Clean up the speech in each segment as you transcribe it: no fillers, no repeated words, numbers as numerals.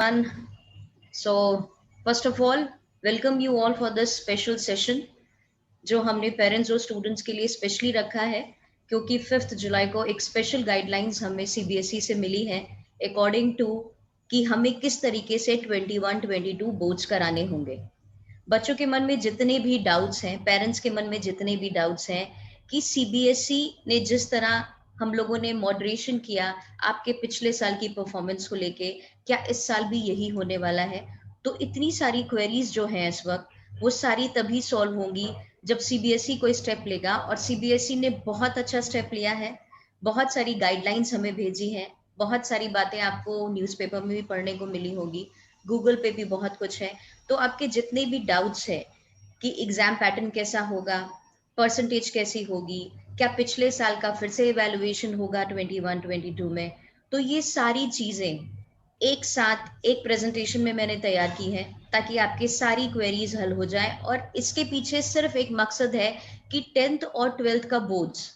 everyone. So, first of all, welcome you all for this special session जो हमने parents और students के लिए स्पेशली रखा है क्योंकि 5 जुलाई को एक स्पेशल गाइडलाइंस हमें सीबीएसई से मिली है अकॉर्डिंग टू कि हमें किस तरीके से 21-22 बोर्ड्स कराने होंगे। बच्चों के मन में जितने भी डाउट्स हैं, पेरेंट्स के मन में जितने भी डाउट्स हैं कि सीबीएसई ने जिस तरह हम लोगों ने मॉडरेशन किया आपके पिछले साल की परफॉर्मेंस को लेके, क्या इस साल भी यही होने वाला है? तो इतनी सारी क्वेरीज जो हैं इस वक्त वो सारी तभी सॉल्व होंगी जब सीबीएसई कोई स्टेप लेगा। और सीबीएसई ने बहुत अच्छा स्टेप लिया है, बहुत सारी गाइडलाइंस हमें भेजी हैं, बहुत सारी बातें आपको न्यूज़पेपर में भी पढ़ने को मिली होगी, गूगल पे भी बहुत कुछ है। तो आपके जितने भी डाउट्स है कि एग्जाम पैटर्न कैसा होगा, परसेंटेज कैसी होगी, क्या पिछले साल का फिर से इवेल्युएशन होगा 21-22 में, तो ये सारी चीजें एक साथ एक प्रेजेंटेशन में मैंने तैयार की है ताकि आपके सारी क्वेरीज हल हो जाए। और इसके पीछे सिर्फ एक मकसद है कि 10th और 12th का बोर्ड्स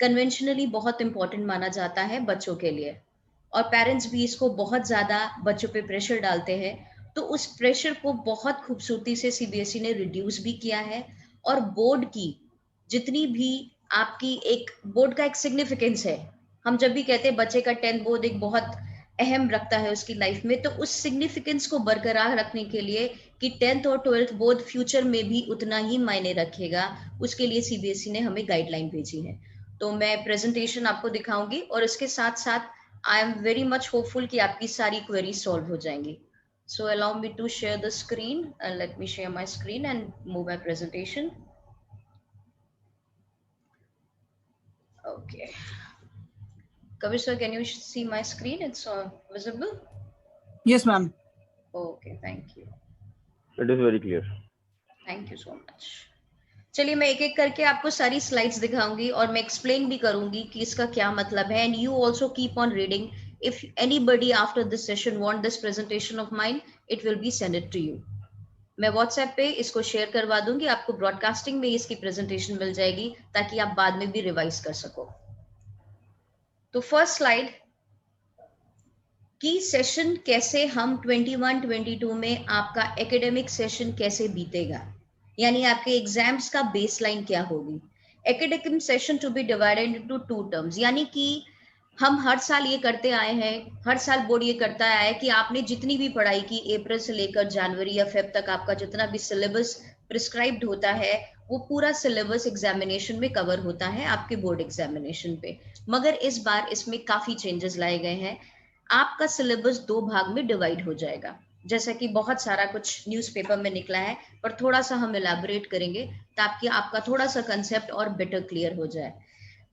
कन्वेंशनली बहुत इंपॉर्टेंट माना जाता है बच्चों के लिए, और पेरेंट्स भी इसको बहुत ज्यादा बच्चों पे प्रेशर डालते हैं। तो उस प्रेशर को बहुत खूबसूरती से सीबीएसई ने रिड्यूस भी किया है। और बोर्ड की जितनी भी आपकी एक बोर्ड का एक सिग्निफिकेंस है, हम जब भी कहते हैं बच्चे का 10th बोर्ड एक बहुत अहम रखता है उसकी लाइफ में, तो उस सिग्निफिकेंस को बरकरार रखने के लिए कि 10th और 12th बोर्ड फ्यूचर में भी उतना ही मायने रखेगा, उसके लिए सीबीएसई ने हमें गाइडलाइन भेजी है। तो मैं प्रेजेंटेशन आपको दिखाऊंगी और इसके साथ साथ I am very much hopeful कि आपकी सारी क्वेरी सॉल्व हो जाएंगी। So allow me to share the screen and let me share my screen and move my presentation. Okay. Kavish sir, can you see my screen? It's visible? Yes, ma'am. Okay, thank you. It is very clear. Thank you so much. चलिए मैं एक एक करके आपको सारी slides दिखाऊंगी और मैं एक्सप्लेन भी करूंगी कि इसका क्या मतलब है। And you also keep on reading. If anybody after this session want this presentation of mine, it will be send it to you. मैं व्हाट्सएप पे इसको शेयर करवा दूंगी, आपको ब्रॉडकास्टिंग में इसकी प्रेजेंटेशन मिल जाएगी ताकि आप बाद में भी रिवाइज कर सको। तो फर्स्ट स्लाइड की सेशन कैसे हम 21-22 में आपका एकेडमिक सेशन कैसे बीतेगा, यानी आपके एग्जाम्स का बेसलाइन क्या होगी। Academic session to be divided into 2 terms, यानी कि हम हर साल ये करते आए हैं, हर साल बोर्ड ये करता आया है कि आपने जितनी भी पढ़ाई की अप्रैल से लेकर जनवरी या फेब तक आपका जितना भी सिलेबस प्रिस्क्राइब्ड होता है वो पूरा सिलेबस एग्जामिनेशन में कवर होता है आपके बोर्ड एग्जामिनेशन पे। मगर इस बार इसमें काफी चेंजेस लाए गए हैं। आपका सिलेबस 2 भाग में डिवाइड हो जाएगा, जैसा कि बहुत सारा कुछ न्यूज़पेपर में निकला है, पर थोड़ा सा हम इलैबोरेट करेंगे ताकि आपका थोड़ा सा कंसेप्ट और बेटर क्लियर हो जाए।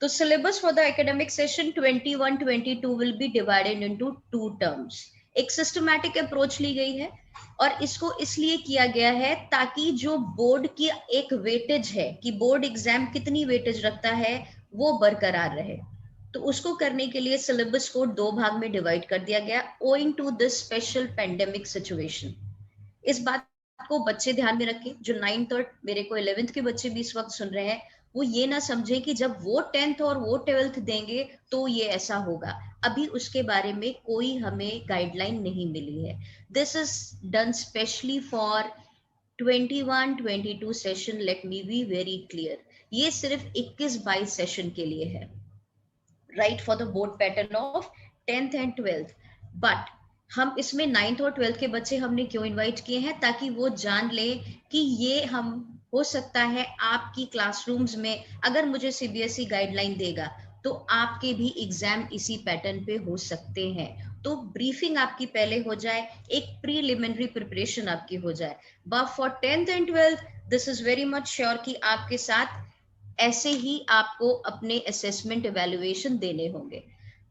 तो syllabus for the academic session 21-22 will be divided into 2 terms. एक सिस्टमैटिक अप्रोच ली गई है और इसको इसलिए किया गया है ताकि जो बोर्ड की एक वेटेज है कि बोर्ड एग्जाम कितनी वेटेज रखता है वो बरकरार रहे। तो उसको करने के लिए सिलेबस को 2 भाग में डिवाइड कर दिया गया owing to this special pandemic situation. इस बात को बच्चे ध्यान में रखें, जो 9th और मेरे को 11th के बच्चे भी इस वक्त सुन रहे हैं, वो ये ना समझे कि जब वो 10th और वो 12th देंगे तो ये ऐसा होगा। अभी उसके बारे में कोई हमें गाइडलाइन नहीं मिली है। This is done specially for 21-22 session. Let me be very clear, ये सिर्फ 21-22 सेशन के लिए है, right, for the board pattern of 10th and 12th। But हम इसमें 9th और 12th के बच्चे हमने क्यों इनवाइट किए हैं, ताकि वो जान ले कि ये हम हो सकता है आपकी क्लासरूम्स में अगर मुझे सीबीएसई गाइडलाइन देगा तो आपके भी एग्जाम इसी पैटर्न पे हो सकते हैं। तो ब्रीफिंग आपकी पहले हो जाए, एक प्रीलिमिनरी प्रिपरेशन आपकी हो जाए। But for 10th and 12th this is very much sure कि आपके साथ ऐसे ही आपको अपने असेसमेंट इवैल्यूएशन देने होंगे।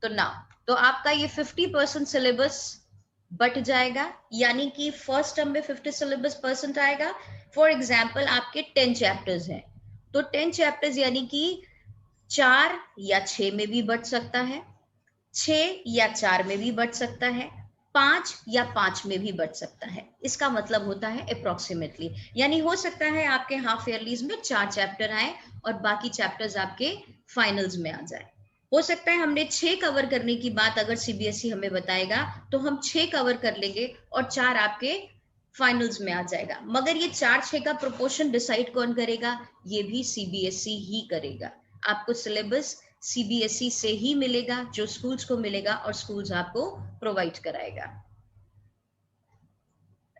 तो ना, तो आपका ये 50% सिलेबस बट जाएगा, यानी कि फर्स्ट टर्म में 50 सिलेबस परसेंट आएगा। फॉर एग्जाम्पल आपके 10 चैप्टर्स हैं, तो 10 चैप्टर्स यानी कि 4 या 6 में भी बट सकता है, 6 या 4 में भी बट सकता है, 5 या 5 में भी बट सकता है। इसका मतलब होता है अप्रोक्सीमेटली, यानी हो सकता है आपके हाफ ईयरलीज में 4 चैप्टर आए और बाकी चैप्टर्स आपके फाइनल्स में आ जाए। हो सकता है हमने 6 कवर करने की बात अगर सीबीएसई हमें बताएगा तो हम 6 कवर कर लेंगे और 4 आपके फाइनल्स में आ जाएगा, मगर ये 4-6 का प्रोपोर्शन डिसाइड कौन करेगा? ये भी सीबीएसई ही करेगा। आपको सिलेबस सीबीएसई से ही मिलेगा, जो स्कूल्स को मिलेगा और स्कूल्स आपको प्रोवाइड कराएगा।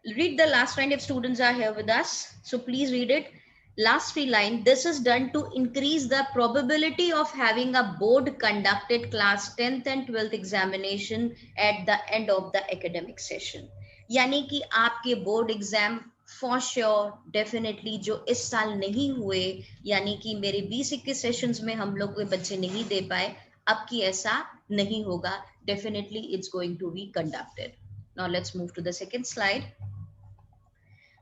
Read the last line if students are here with us. So please read it. Last three line. This is done to increase the probability of having a board conducted class 10th and 12th examination at the end of the academic session. यानी कि आपके board exam for sure definitely जो इस साल नहीं हुए, यानी कि मेरे 20-21 सेशंस में हम लोग के बच्चे नहीं दे पाए, अब की ऐसा नहीं होगा. Definitely it's going to be conducted. Now let's move to the second slide.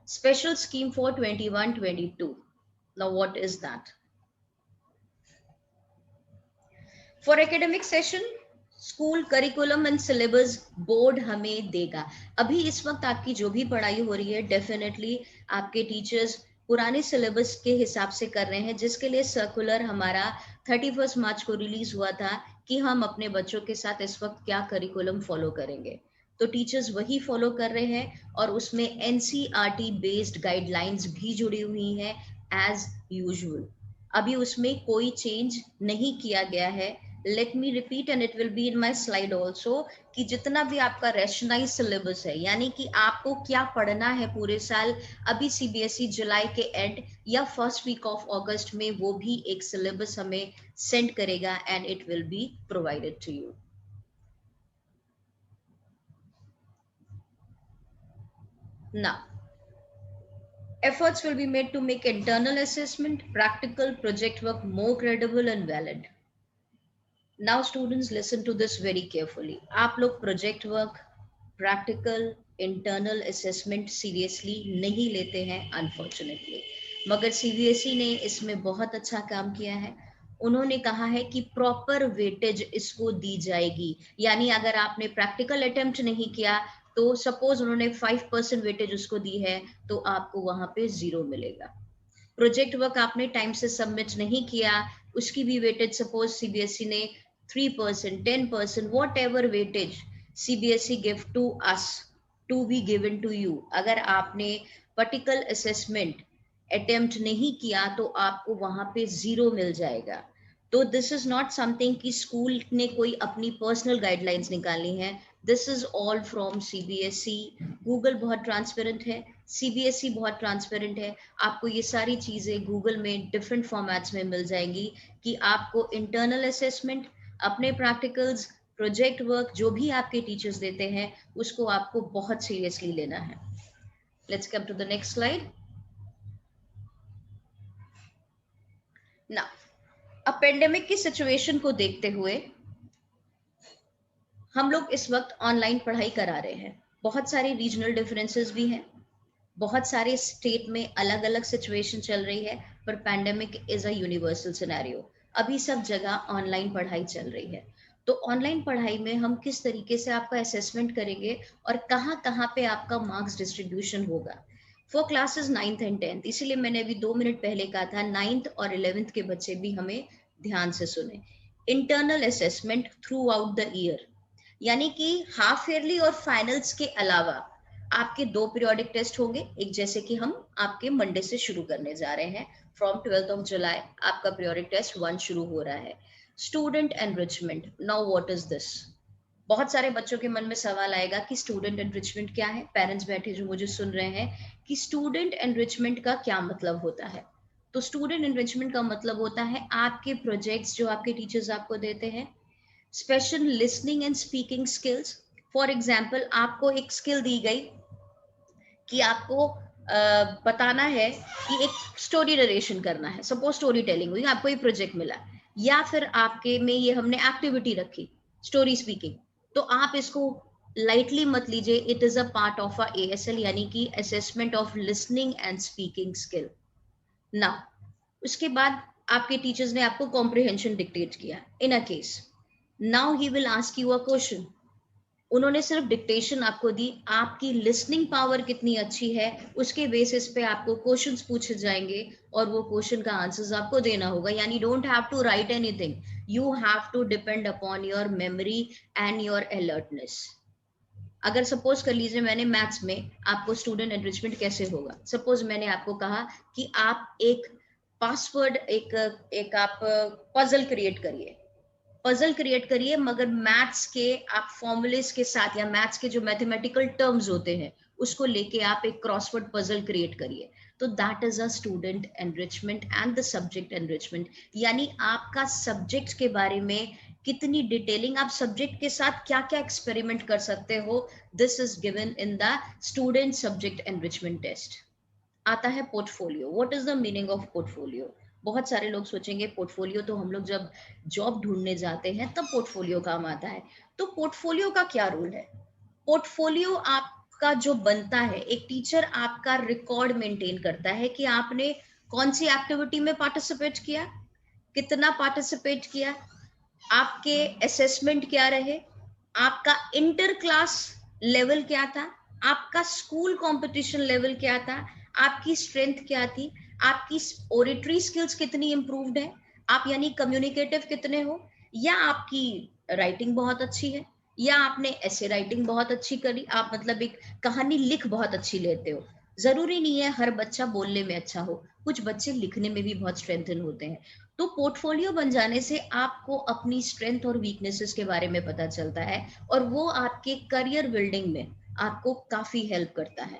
Special scheme for 21-22. Now what is that? For academic session, school curriculum and syllabus board हमें देगा. अभी इस वक्त आपकी जो भी पढ़ाई हो रही है डेफिनेटली आपके टीचर्स पुराने सिलेबस के हिसाब से कर रहे हैं, जिसके लिए सर्कुलर हमारा 31 मार्च को रिलीज हुआ था कि हम अपने बच्चों के साथ इस वक्त क्या करिकुलम फॉलो करेंगे. तो टीचर्स वही फॉलो कर रहे हैं और उसमें एनसीईआरटी बेस्ड गाइडलाइंस भी जुड़ी हुई हैं एज यूजुअल. अभी उसमें कोई चेंज नहीं किया गया है. Let me repeat and it will be in my slide also कि जितना भी आपका रैशनलाइज सिलेबस है, यानी कि आपको क्या पढ़ना है पूरे साल, अभी सीबीएसई जुलाई के एंड या फर्स्ट वीक ऑफ अगस्त में वो भी एक सिलेबस हमें सेंड करेगा and it will be provided to you. Now, efforts will be made to make internal assessment, practical project work more credible and valid. Now students listen to this very carefully. आप लोग project work, practical, internal assessment seriously नहीं लेते हैं unfortunately. मगर CBSE ने इसमें बहुत अच्छा काम किया है. उन्होंने कहा है कि प्रॉपर वेटेज इसको दी जाएगी, यानी अगर आपने प्रैक्टिकल अटेम्प्ट नहीं किया तो सपोज उन्होंने 5% वेटेज उसको दी है तो आपको वहां पे 0 मिलेगा. प्रोजेक्ट वर्क आपने टाइम से सबमिट नहीं किया, उसकी भी वेटेज सपोज सीबीएसई ने 3%, 10%, whatever weightage CBSE give to us to be given to you. अगर आपने पर्टिकुलर असेसमेंट अटेम्प्ट नहीं किया तो आपको वहां पे 0 मिल जाएगा. तो दिस इज नॉट समथिंग कि स्कूल ने कोई अपनी पर्सनल गाइडलाइंस निकाली हैं. This is all from CBSE. Google बहुत ट्रांसपेरेंट है, सीबीएसई बहुत ट्रांसपेरेंट है. आपको ये सारी चीजें गूगल में डिफरेंट फॉर्मेट्स में मिल जाएंगी कि आपको इंटरनल असेसमेंट, अपने प्रैक्टिकल्स, प्रोजेक्ट वर्क जो भी आपके टीचर्स देते हैं उसको आपको बहुत सीरियसली लेना है. Let's come to the next slide. Now, अब पेंडेमिक की सिचुएशन को देखते हुए हम लोग इस वक्त ऑनलाइन पढ़ाई करा रहे हैं. बहुत सारे रीजनल डिफरेंसेस भी हैं, बहुत सारे स्टेट में अलग अलग सिचुएशन चल रही है, पर pandemic is a universal scenario. अभी सब जगह ऑनलाइन पढ़ाई चल रही है. तो ऑनलाइन पढ़ाई में हम किस तरीके से आपका असेसमेंट करेंगे और कहाँ कहाँ पे आपका मार्क्स डिस्ट्रीब्यूशन होगा for classes 9th and 10th. इसीलिए मैंने अभी 2 मिनट पहले कहा था 9th और 11th के बच्चे भी हमें ध्यान से सुने. Internal assessment throughout the year, यानी कि हाफ ईयरली और फाइनल्स के अलावा आपके 2 पीरियोडिक टेस्ट होंगे. एक जैसे कि हम आपके मंडे से शुरू करने जा रहे हैं, फ्रॉम 12th ऑफ जुलाई आपका पीरियोडिक टेस्ट 1 शुरू हो रहा है. Student enrichment. Now what is this? बहुत सारे बच्चों के मन में सवाल आएगा कि स्टूडेंट एनरिचमेंट क्या है. पेरेंट्स बैठे जो मुझे सुन रहे हैं कि स्टूडेंट एनरिचमेंट का क्या मतलब होता है. तो स्टूडेंट एनरिचमेंट का मतलब होता है आपके प्रोजेक्ट्स जो आपके टीचर्स आपको देते हैं, special listening and speaking skills. For example आपको एक स्किल दी गई कि आपको बताना है कि एक स्टोरी नरेशन करना है, सपोज स्टोरी टेलिंग हुई, आपको ये प्रोजेक्ट मिला, या फिर आपके में ये हमने एक्टिविटी रखी स्टोरी स्पीकिंग, तो आप इसको लाइटली मत लीजिए. It is a part of a ASL, यानी कि assessment of listening and speaking skill. Now उसके बाद आपके टीचर्स ने आपको कॉम्प्रिहेंशन डिक्टेट किया. In a case now he will ask you a question. उन्होंने सिर्फ डिक्टेशन आपको दी, आपकी लिसनिंग पावर कितनी अच्छी है उसके बेसिस पे आपको क्वेश्चंस पूछे जाएंगे और वो क्वेश्चन का आंसर्स आपको देना होगा. यानी don't have to write anything, you have to depend upon your memory and your alertness. अगर सपोज कर लीजिए मैंने मैथ्स में आपको स्टूडेंट एनरिचमेंट कैसे होगा, सपोज मैंने आपको कहा कि आप एक पासवर्ड एक एक आप पजल क्रिएट करिए, पजल क्रिएट करिए मगर मैथ्स के आप फॉर्मूलेस के साथ या मैथ्स के जो मैथमेटिकल टर्म्स होते हैं उसको लेके आप एक क्रॉसवर्ड पजल क्रिएट करिए। तो that is a student enrichment and the subject enrichment, यानी आपका सब्जेक्ट के बारे में कितनी डिटेलिंग, आप सब्जेक्ट के साथ क्या क्या एक्सपेरिमेंट कर सकते हो, this is given in the student subject enrichment test. आता है portfolio. What is the meaning of portfolio? बहुत सारे लोग सोचेंगे पोर्टफोलियो तो हम लोग जब जॉब ढूंढने जाते हैं तब पोर्टफोलियो काम आता है। तो पोर्टफोलियो का क्या रोल है? पोर्टफोलियो आपका जो बनता है, एक टीचर आपका रिकॉर्ड मेंटेन करता है कि आपने कौन सी एक्टिविटी में पार्टिसिपेट किया, कितना पार्टिसिपेट किया, आपके असेसमेंट क्या रहे, आपका इंटर क्लास लेवल क्या था, आपका स्कूल कंपटीशन लेवल क्या था, आपकी स्ट्रेंथ क्या थी, आपकी ओरेटरी स्किल्स कितनी इंप्रूव्ड है, आप यानी कम्युनिकेटिव कितने हो, या आपकी राइटिंग बहुत अच्छी है, या आपने ऐसे राइटिंग बहुत अच्छी करी, आप मतलब एक कहानी लिख बहुत अच्छी लेते हो। जरूरी नहीं है हर बच्चा बोलने में अच्छा हो, कुछ बच्चे लिखने में भी बहुत स्ट्रेंथन होते हैं। तो पोर्टफोलियो बन जाने से आपको अपनी स्ट्रेंथ और वीकनेसेस के बारे में पता चलता है और वो आपके करियर बिल्डिंग में आपको काफी हेल्प करता है।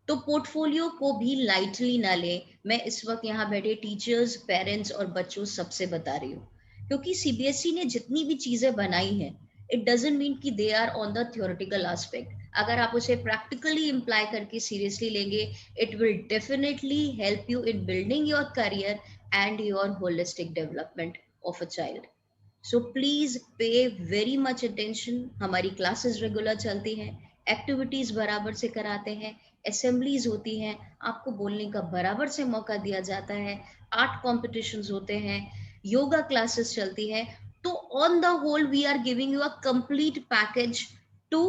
तो पोर्टफोलियो को भी लाइटली ना ले। मैं इस वक्त यहाँ बैठे टीचर्स, पेरेंट्स और बच्चों सबसे बता रही हूँ, क्योंकि सीबीएसई ने जितनी भी चीजें बनाई हैं, इट डजंट मीन कि they are on the theoretical aspect. अगर आप उसे प्रैक्टिकली इम्प्लाई करके सीरियसली लेंगे, it will definitely help you in building your career and your holistic development of a child. So please pay very much attention. हमारी classes regular चलती हैं, activities बराबर से कराते हैं, असेंबलीज होती हैं, आपको बोलने का बराबर से मौका दिया जाता है, आर्ट कॉम्पिटिशन्स होते हैं, योगा क्लासेस चलती है। तो on the whole we are giving you a complete package to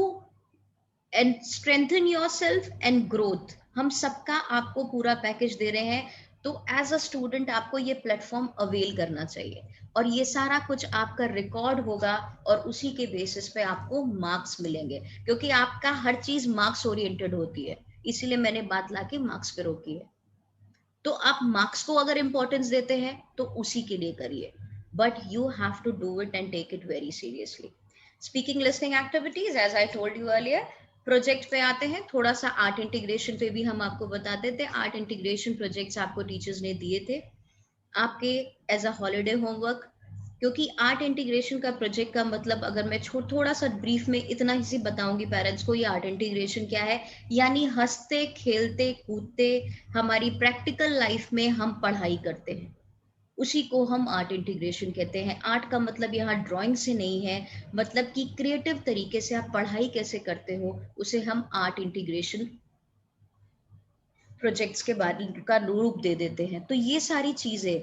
end strengthen yourself and growth. हम सबका आपको पूरा पैकेज दे रहे हैं। तो एज अ स्टूडेंट आपको ये प्लेटफॉर्म अवेल करना चाहिए और ये सारा कुछ आपका रिकॉर्ड होगा और उसी के बेसिस पे आपको मार्क्स मिलेंगे, क्योंकि आपका हर चीज मार्क्स ओरिएंटेड होती है, इसीलिए मैंने बात ला के मार्क्स पे रोकी है। तो आप मार्क्स को अगर इंपॉर्टेंस देते हैं तो उसी के लिए करिए, but you have to do it and take it very seriously. Speaking listening activities, as I told you earlier. Project पे आते हैं, थोड़ा सा आर्ट इंटीग्रेशन पे भी हम आपको बताते थे। आर्ट इंटीग्रेशन प्रोजेक्ट्स आपको टीचर्स ने दिए थे आपके एज अ हॉलीडे होमवर्क, क्योंकि आर्ट इंटीग्रेशन का प्रोजेक्ट का मतलब अगर मैं थोड़ा सा ब्रीफ में इतना ही बताऊंगी पेरेंट्स को, ये आर्ट इंटीग्रेशन क्या है, यानी हंसते खेलते कूदते हमारी प्रैक्टिकल लाइफ में हम पढ़ाई करते हैं, उसी को हम आर्ट इंटीग्रेशन कहते हैं। आर्ट का मतलब यहाँ ड्राइंग से नहीं है, मतलब कि क्रिएटिव तरीके से आप पढ़ाई कैसे करते हो उसे हम आर्ट इंटीग्रेशन प्रोजेक्ट्स के बारे का रूप दे देते हैं। तो ये सारी चीजें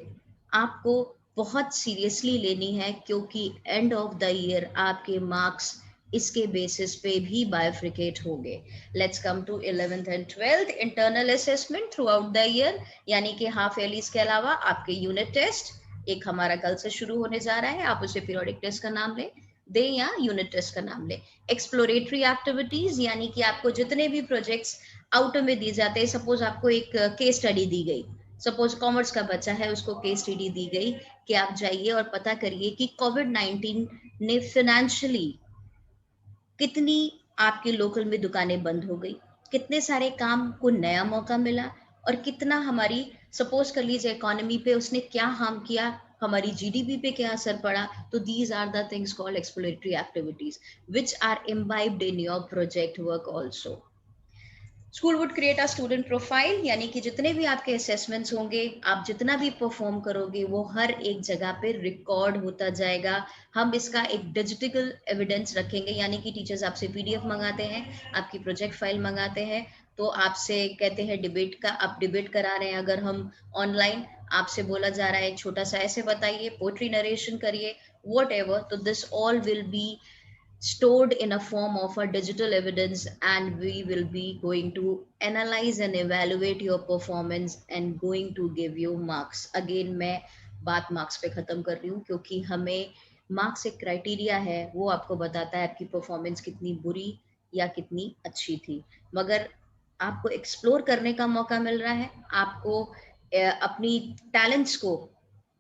आपको बहुत सीरियसली लेनी है, क्योंकि एंड ऑफ द ईयर आपके मार्क्स इसके बेसिस पे भी बाइफ्रिकेट होंगे। Let's come to 11th and 12th internal assessment throughout the year, यानी कि हाफ ईयरलीज के अलावा आपके यूनिट टेस्ट एक हमारा कल से शुरू होने जा रहा है, आप उसे पीरियोडिक टेस्ट का नाम दे या यूनिट टेस्ट का नाम ले। एक्सप्लोरेटरी एक्टिविटीज, यानी कि आपको जितने भी प्रोजेक्ट्स आउटर में दी जाते हैं, सपोज आपको एक केस स्टडी दी गई, सपोज कॉमर्स का बच्चा है उसको केस स्टडी दी गई कि आप जाइए और पता करिए कि कोविड-19 ने फाइनेंशियली कितनी आपके लोकल में दुकानें बंद हो गई, कितने सारे काम को नया मौका मिला, और कितना हमारी सपोज कर लीजिए इकोनॉमी पे उसने क्या हार्म किया, हमारी जीडीपी पे क्या असर पड़ा। तो these are the things called exploratory activities which are imbibed in your project work also. School would create a student profile, यानी कि जितने भी आपके असेसमेंट्स होंगे, आप जितना भी परफॉर्म करोगे वो हर एक जगह पे रिकॉर्ड होता जाएगा। हम इसका एक डिजिटल एविडेंस रखेंगे, यानी कि टीचर्स आपसे पीडीएफ मंगाते हैं, आपकी प्रोजेक्ट फाइल मंगाते हैं, तो आपसे कहते हैं डिबेट का, आप डिबेट करा रहे हैं अगर हम ऑनलाइन, आपसे बोला जा रहा है छोटा सा ऐसे बताइए, पोएट्री नरेशन करिए, whatever, तो this all will be stored in a form of a digital evidence, and we will be going to analyze and evaluate your performance and going to give you marks. Again, मैं बात marks पे खत्म कर रही हूँ, क्योंकि हमें marks एक क्राइटेरिया है, वो आपको बताता है आपकी परफॉर्मेंस कितनी बुरी या कितनी अच्छी थी। मगर आपको एक्सप्लोर करने का मौका मिल रहा है, आपको अपनी टैलेंट्स को,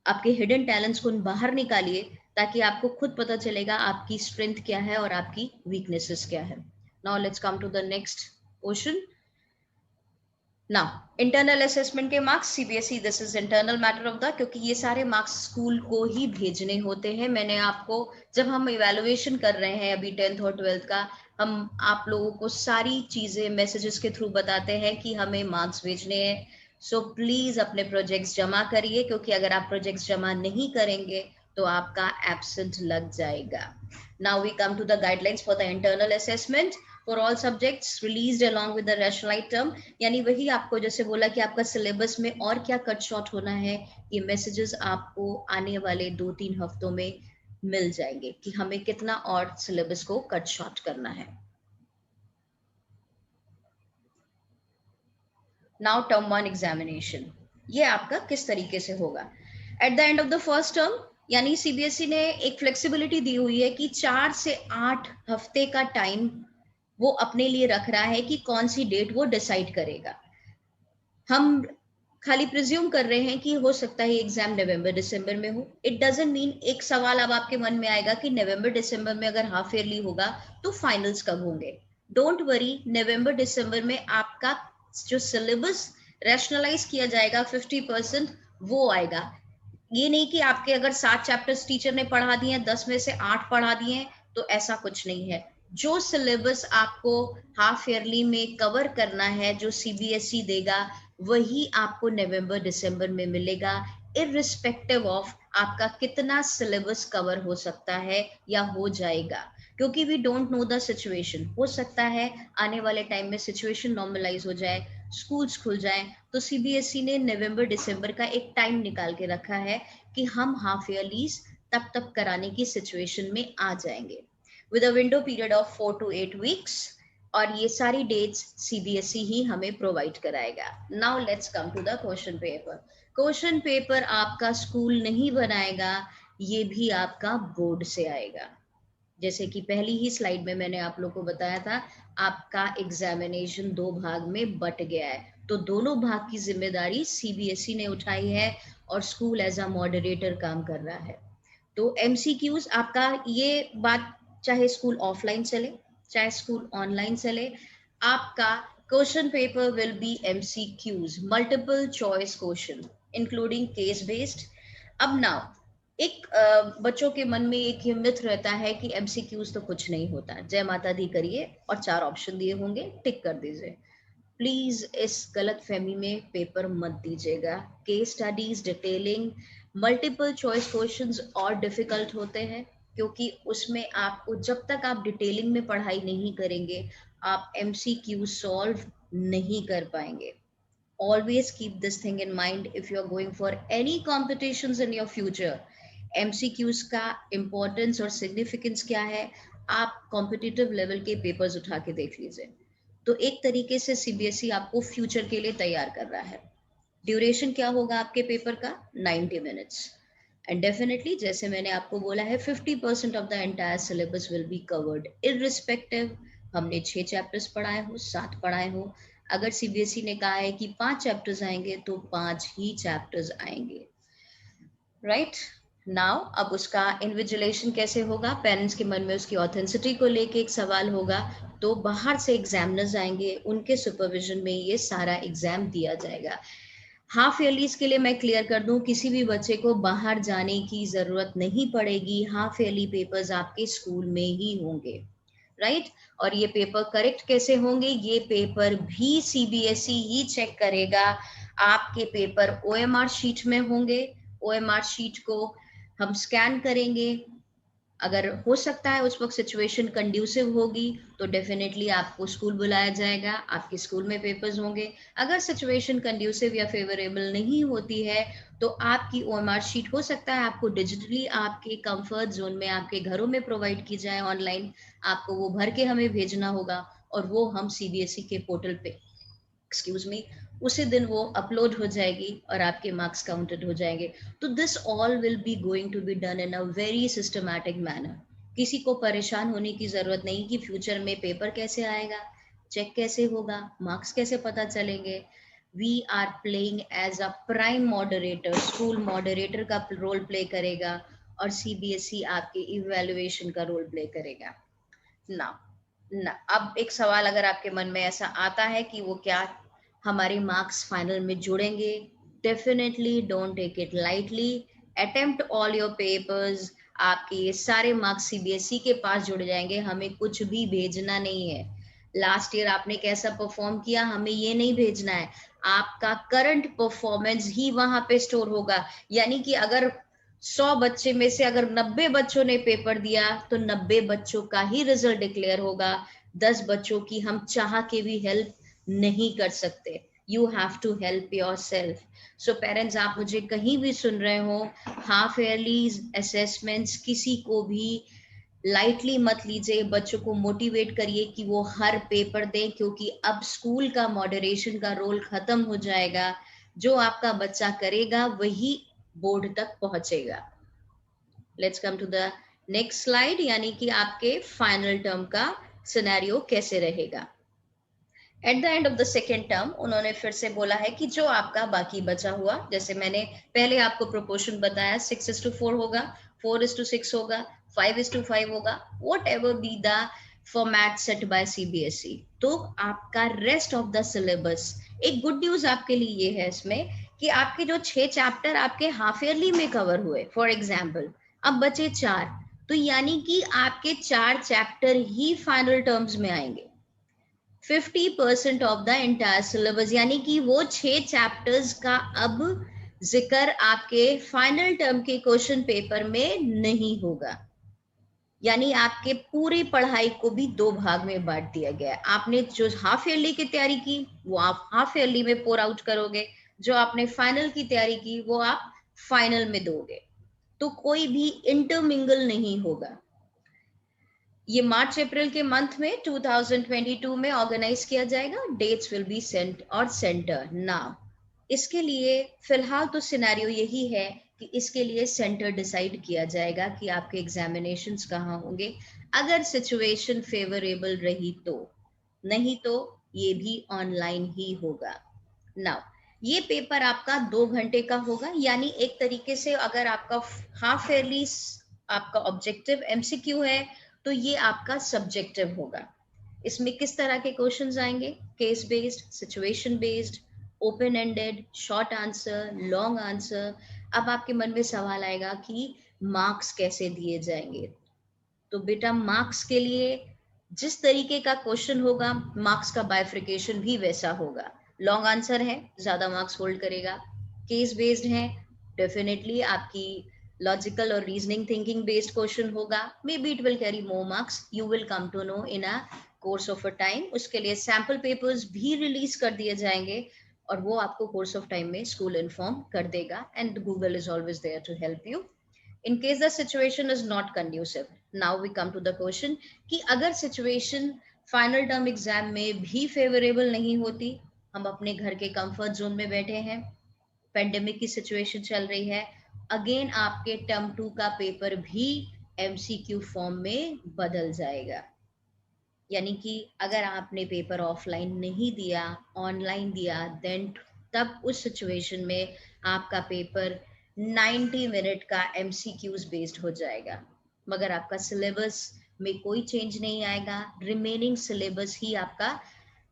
आपके हिडन टैलेंट्स को बाहर निकालिए, ताकि आपको खुद पता चलेगा आपकी स्ट्रेंथ क्या है और आपकी वीकनेसेस क्या है। Now let's come to the next question. Now internal assessment के marks, CBSE this is internal matter of the, क्योंकि ये सारे मार्क्स स्कूल को ही भेजने होते हैं। मैंने आपको, जब हम इवैल्यूएशन कर रहे हैं अभी 10th और 12th का, हम आप लोगों को सारी चीजें मैसेजेस के थ्रू बताते हैं कि हमें मार्क्स भेजने हैं। सो प्लीज अपने प्रोजेक्ट्स जमा करिए, क्योंकि अगर आप प्रोजेक्ट्स जमा नहीं करेंगे तो आपका एब्सेंट लग जाएगा। Now we come to the guidelines for the internal assessment for all subjects released along with the rationalised term. यानी वही आपको जैसे बोला कि आपका सिलेबस में और क्या कट शॉर्ट होना है, ये मैसेजेस आपको आने वाले 2-3 हफ्तों में मिल जाएंगे कि हमें कितना और सिलेबस को कट शॉर्ट करना है। नाउ टर्म 1 एग्जामिनेशन, ये आपका किस तरीके से होगा। Eight the end of the first term, यानी सीबीएसई ने एक फ्लेक्सिबिलिटी दी हुई है कि 4 से 8 हफ्ते का टाइम वो अपने लिए रख रहा है कि कौन सी डेट वो डिसाइड करेगा। हम खाली प्रिज्यूम कर रहे हैं कि हो सकता है एग्जाम नवंबर दिसंबर में हो। इट डजंट मीन, एक सवाल अब आपके मन में आएगा कि नवंबर दिसंबर में अगर हाफ ईयरली होगा तो फाइनल्स कब होंगे। डोंट वरी, नवंबर दिसंबर में आपका जो सिलेबस रैशनलाइज किया जाएगा 50% वो आएगा। ये नहीं कि आपके अगर 7 चैप्टर्स टीचर ने पढ़ा दिए हैं, 10 में से 8 पढ़ा दिए हैं, तो ऐसा कुछ नहीं है। जो सिलेबस आपको हाफ ईयरली में कवर करना है, जो सीबीएसई देगा, वही आपको नवंबर दिसंबर में मिलेगा, इररिस्पेक्टिव ऑफ आपका कितना सिलेबस कवर हो सकता है या हो जाएगा। क्योंकि we don't know the situation, हो सकता है आने वाले टाइम में सिचुएशन नॉर्मलाइज हो जाए, स्कूल्स खुल जाएं, तो सीबीएसई ने नवंबर दिसंबर का एक टाइम निकाल के रखा है कि हम हाफ ईयरलीज तब तक कराने की सिचुएशन में आ जाएंगे with a window period of 4 to 8 weeks. और ये सारी डेट्स सीबीएसई ही हमें प्रोवाइड कराएगा। Now let's come to the question paper. Question paper आपका स्कूल नहीं बनाएगा, ये भी आपका बोर्ड से आएगा। जैसे कि पहली ही स्लाइड में मैंने आप लोग को बताया था, आपका एग्जामिनेशन 2 भाग में बट गया है, तो दोनों भाग की जिम्मेदारी सीबीएसई ने उठाई है और स्कूल एज अ मॉडरेटर काम कर रहा है। तो एमसीक्यूज आपका, ये बात चाहे स्कूल ऑफलाइन चले चाहे स्कूल ऑनलाइन चले, आपका question paper will be MCQs, multiple choice question including case based. अब नाउ एक बच्चों के मन में एक मिथ रहता है कि एमसीक्यूज तो कुछ नहीं होता, जय माता दी करिए और 4 ऑप्शन दिए होंगे, टिक कर दीजिए। प्लीज इस गलत फहमी में पेपर मत दीजिएगा। Case studies, detailing, multiple choice questions और डिफिकल्ट होते हैं, क्योंकि उसमें आपको, जब तक आप डिटेलिंग में पढ़ाई नहीं करेंगे, आप एमसीक्यू सॉल्व नहीं कर पाएंगे। Always keep this thing in mind if you are going for any competitions in your future. MCQs का importance और significance क्या है, आप competitive level के papers उठा के देख लीजिए। तो एक तरीके से सीबीएसई आपको फ्यूचर के लिए तैयार कर रहा है। ड्यूरेशन क्या होगा आपके पेपर का? 90 मिनट्स। एंड डेफिनेटली जैसे मैंने आपको बोला है, 50% of the entire syllabus will be covered irrespective हमने 6 चैप्टर्स पढ़ाए हो, 7 पढ़ाए हो। अगर सीबीएसई ने कहा है कि 5 चैप्टर्स आएंगे तो 5 ही चैप्टर्स आएंगे, राइट। नाउ अब उसका इन्विजिलेशन कैसे होगा, पेरेंट्स के मन में उसकी ऑथेंटिसिटी को लेके एक सवाल होगा, तो बाहर से एग्जामिनर्स आएंगे, उनके सुपरविजन में ये सारा एग्जाम दिया जाएगा। हाफ ईयरलीज के लिए मैं क्लियर कर दूं, किसी भी बच्चे को बाहर जाने की जरूरत नहीं पड़ेगी, हाफ ईयरली पेपर्स आपके स्कूल में ही होंगे, राइट। और ये पेपर करेक्ट कैसे होंगे, ये पेपर भी सीबीएसई ही चेक करेगा। आपके पेपर ओएमआर शीट में होंगे, ओएमआर शीट को हम स्कैन करेंगे। अगर हो सकता है उस वक्त सिचुएशन कंड्यूसिव होगी तो डेफिनेटली आपको स्कूल बुलाया जाएगा, आपके स्कूल में पेपर्स होंगे। अगर सिचुएशन कंड्यूसिव या फेवरेबल नहीं होती है तो आपकी ओएमआर शीट हो सकता है आपको डिजिटली आपके कंफर्ट जोन में आपके घरों में प्रोवाइड की जाए ऑनलाइन। आपको वो भर के हमें भेजना होगा और वो हम सीबीएसई के पोर्टल पे एक्सक्यूज मी, उसी दिन वो अपलोड हो जाएगी और आपके मार्क्स काउंटेड हो जाएंगे. तो this all will be going to be done in a very systematic manner. किसी को परेशान होने की जरूरत नहीं कि फ्यूचर में पेपर कैसे आएगा, चेक कैसे होगा, मार्क्स कैसे पता चलेंगे. We are playing as a prime moderator. School moderator का रोल प्ले करेगा और सीबीएसई आपके इवेल्युएशन का रोल प्ले करेगा. ना ना, अब एक सवाल अगर आपके मन में ऐसा आता है कि वो क्या हमारे मार्क्स फाइनल में जुड़ेंगे, definitely don't take it lightly. Attempt all your papers. आपके ये सारे मार्क्स सीबीएसई के पास जुड़ जाएंगे, हमें कुछ भी भेजना नहीं है. लास्ट ईयर आपने कैसा परफॉर्म किया हमें ये नहीं भेजना है, आपका करंट परफॉर्मेंस ही वहां पे स्टोर होगा. यानी कि अगर 100 बच्चे में से अगर 90 बच्चों ने पेपर दिया तो 90 बच्चों का ही रिजल्ट डिक्लेयर होगा. 10 बच्चों की हम चाह के भी हेल्प नहीं कर सकते. You have to help yourself. So parents, आप मुझे कहीं भी सुन रहे हो, हाफ ईयरली असेसमेंट्स किसी को भी लाइटली मत लीजिए. बच्चों को मोटिवेट करिए कि वो हर पेपर दें, क्योंकि अब स्कूल का मॉडरेशन का रोल खत्म हो जाएगा. जो आपका बच्चा करेगा वही बोर्ड तक पहुंचेगा. Let's come to the next slide, यानी कि आपके फाइनल टर्म का सिनेरियो कैसे रहेगा. At the end of the second term उन्होंने फिर से बोला है कि जो आपका बाकी बचा हुआ, जैसे मैंने पहले आपको प्रोपोर्शन बताया, 6:4 होगा, 4:6 होगा, 5:5 होगा, whatever be the format set by CBSE. तो आपका रेस्ट ऑफ द सिलेबस, एक गुड न्यूज आपके लिए ये है इसमें कि आपके जो 6 चैप्टर आपके हाफ ईयरली में कवर हुए, फॉर एग्जाम्पल अब बचे 4, तो यानी कि आपके 4 चैप्टर ही फाइनल टर्म्स में आएंगे. 50% ऑफ द एंटायर सिलेबस, यानी कि वो 6 चैप्टर्स का अब जिक्र आपके फाइनल टर्म के क्वेश्चन पेपर में नहीं होगा. यानी आपके पूरी पढ़ाई को भी 2 भाग में बांट दिया गया है. आपने जो हाफ ईयरली की तैयारी की वो आप हाफ ईयरली में पोर आउट करोगे, जो आपने फाइनल की तैयारी की वो आप फाइनल में दोगे. तो कोई भी इंटरमिंगल नहीं होगा. ये मार्च अप्रैल के मंथ में 2022 में ऑर्गेनाइज किया जाएगा. डेट्स विल बी सेंट और सेंटर नाउ. इसके लिए फिलहाल तो सिनेरियो यही है कि इसके लिए सेंटर डिसाइड किया जाएगा कि आपके एग्जामिनेशंस कहाँ होंगे, अगर सिचुएशन फेवरेबल रही तो. नहीं तो ये भी ऑनलाइन ही होगा. नाउ ये पेपर आपका 2 घंटे का होगा, यानी एक तरीके से अगर आपका हाफ ईयरली आपका ऑब्जेक्टिव एमसीक्यू है तो ये आपका सब्जेक्टिव होगा. इसमें किस तरह के क्वेश्चंस आएंगे? Case based, situation based, open ended, short answer, long answer. अब आपके मन में सवाल आएगा कि मार्क्स कैसे दिए जाएंगे. तो बेटा मार्क्स के लिए जिस तरीके का क्वेश्चन होगा, मार्क्स का बाइफ्रिकेशन भी वैसा होगा. लॉन्ग आंसर है, ज्यादा मार्क्स होल्ड करेगा. केस बेस्ड है, डेफिनेटली आपकी लॉजिकल और रीजनिंग थिंकिंग बेस्ड क्वेश्चन होगा. Maybe it will carry more marks, you will come to know in a course of a time. उसके लिए सैम्पल पेपर्स भी रिलीज कर दिए जाएंगे और वो आपको कोर्स ऑफ टाइम में स्कूल इन्फॉर्म कर देगा. And Google is always there to help you in case the situation is not conducive. Now we come to the question कि अगर situation फाइनल टर्म एग्जाम में भी फेवरेबल नहीं होती, हम अपने घर के कंफर्ट जोन में बैठे हैं, पेंडेमिक की सिचुएशन चल रही है, अगेन आपके टर्म 2 का पेपर भी एमसीक्यू फॉर्म में बदल जाएगा. यानी कि अगर आपने पेपर ऑफलाइन नहीं दिया, ऑनलाइन दिया, देन तब उस सिचुएशन में आपका पेपर 90 मिनट का एमसीक्यूज बेस्ड हो जाएगा. मगर आपका सिलेबस में कोई चेंज नहीं आएगा, रिमेनिंग सिलेबस ही आपका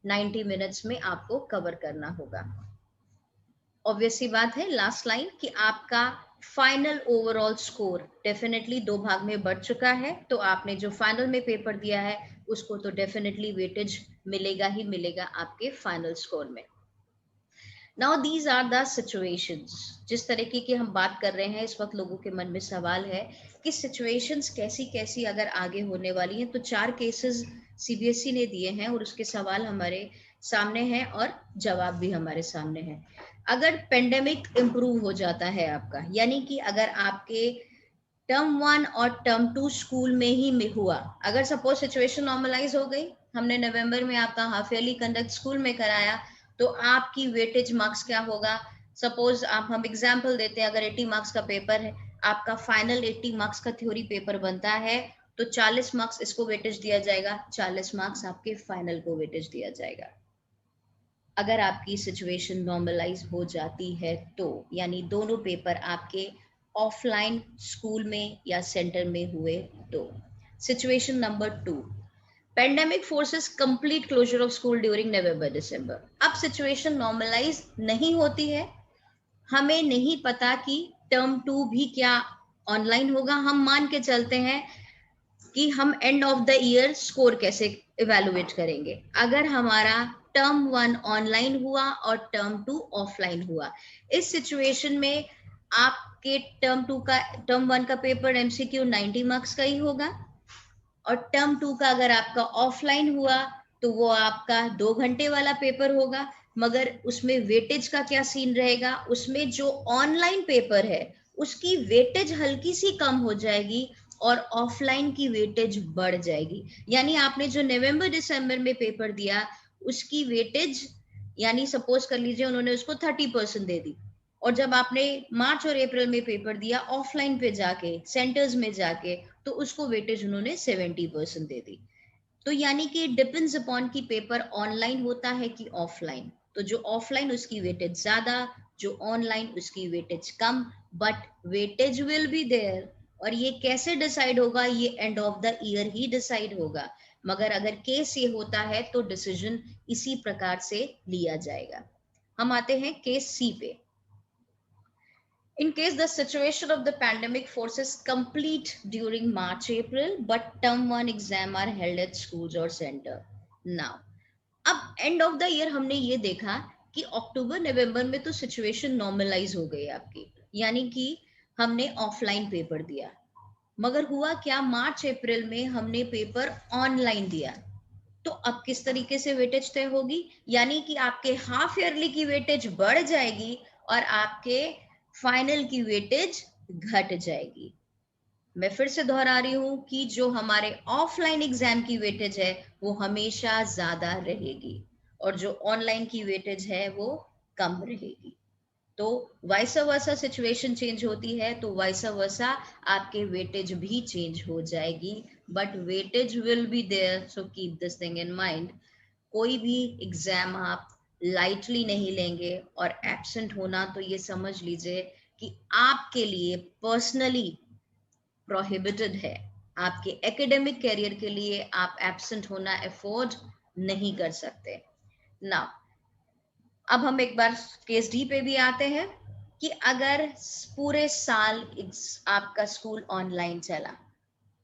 90 मिनट्स में आपको कवर करना होगा. ऑब्वियस सी बात है, लास्ट लाइन कि आपका फाइनल ओवरऑल स्कोर डेफिनेटली 2 भाग में बढ़ चुका है. तो आपने जो फाइनल में पेपर दिया है उसको तो डेफिनेटली वेटेज मिलेगा ही मिलेगा आपके फाइनल स्कोर में. Now these are the situations. जिस तरीके की हम बात कर रहे हैं, इस वक्त लोगों के मन में सवाल है कि सिचुएशंस कैसी कैसी अगर आगे होने वाली हैं. तो 4 केसेस सीबीएसई ने दिए हैं और उसके सवाल हमारे सामने हैं और जवाब भी हमारे सामने हैं. अगर पेंडेमिक इंप्रूव हो जाता है आपका, यानी कि अगर आपके टर्म 1 और टर्म 2 स्कूल में ही में हुआ, अगर सपोज सिचुएशन नॉर्मलाइज हो गई, हमने नवंबर में आपका हाफ ईयरली कंडक्ट स्कूल में कराया, तो आपकी वेटेज मार्क्स क्या होगा? सपोज आप हम एग्जांपल देते हैं, अगर 80 मार्क्स का पेपर है, आपका फाइनल 80 मार्क्स का थ्योरी पेपर बनता है, तो 40 मार्क्स इसको वेटेज दिया जाएगा, 40 मार्क्स आपके फाइनल को वेटेज दिया जाएगा। अगर आपकी सिचुएशन नॉर्मलाइज हो जाती है तो, यानी दोनों पेपर आपके ऑफलाइन स्कूल में या सेंटर में हुए तो। Situation number 2, pandemic forces complete closure of school during November December. अब सिचुएशन नॉर्मलाइज नहीं होती है, हमें नहीं पता कि टर्म 2 भी क्या ऑनलाइन होगा। हम मान के चलते हैं कि हम and of the year score कैसे इवेलुएट करेंगे। अगर हमारा टर्म 1 ऑनलाइन हुआ और टर्म 2 ऑफलाइन हुआ, इस सिचुएशन में आपके टर्म 1 का पेपर एमसीक्यू 90 मार्क्स का ही होगा, और टर्म 2 का अगर आपका ऑफलाइन हुआ तो वो आपका 2 घंटे वाला पेपर होगा। मगर उसमें वेटेज का क्या सीन रहेगा? उसमें जो ऑनलाइन पेपर है उसकी वेटेज हल्की सी कम हो जाएगी और ऑफलाइन की वेटेज बढ़ जाएगी। यानी आपने जो नवंबर दिसंबर में पेपर दिया उसकी वेटेज, यानी सपोज कर लीजिए उन्होंने उसको 30% दे दी, और जब आपने मार्च और अप्रैल में पेपर दिया ऑफलाइन पे जाके सेंटर्स में जाके, तो उसको वेटेज उन्होंने 70% दे दी। तो यानी कि डिपेंड्स अपॉन कि पेपर ऑनलाइन होता है कि ऑफलाइन। तो जो ऑफलाइन उसकी वेटेज ज्यादा, जो ऑनलाइन उसकी वेटेज कम, but weightage will be there. और ये कैसे डिसाइड होगा? ये एंड ऑफ द ईयर ही डिसाइड होगा। मगर अगर केस ये होता है तो डिसीजन इसी प्रकार से लिया जाएगा। हम आते हैं केस सी पे। In case the situation of the pandemic forces complete during March, April, but term 1 exam are held at schools or center. Now, अब एंड ऑफ द ईयर हमने ये देखा कि अक्टूबर नवंबर में तो सिचुएशन नॉर्मलाइज हो गई आपकी, यानी कि हमने ऑफलाइन पेपर दिया। मगर हुआ क्या? मार्च अप्रैल में हमने पेपर ऑनलाइन दिया। तो अब किस तरीके से वेटेज तय होगी? यानी कि आपके हाफ ईयरली की वेटेज बढ़ जाएगी और आपके फाइनल की वेटेज घट जाएगी। मैं फिर से दोहरा रही हूं कि जो हमारे ऑफलाइन एग्जाम की वेटेज है वो हमेशा ज्यादा रहेगी और जो ऑनलाइन की वेटेज है वो कम रहेगी। तो वाइसा वर्सा सिचुएशन चेंज होती है तो वाइसा वर्सा आपके वेटेज भी चेंज हो जाएगी, but weightage will be there, so keep this thing in mind. कोई भी एग्जाम आप लाइटली नहीं लेंगे, और एब्सेंट होना तो ये समझ लीजिए कि आपके लिए पर्सनली प्रोहिबिटेड है। आपके एकेडमिक कैरियर के लिए आप एब्सेंट होना अफोर्ड नहीं कर सकते। नाउ अब हम एक बार केस डी पे भी आते हैं कि अगर पूरे साल आपका स्कूल ऑनलाइन चला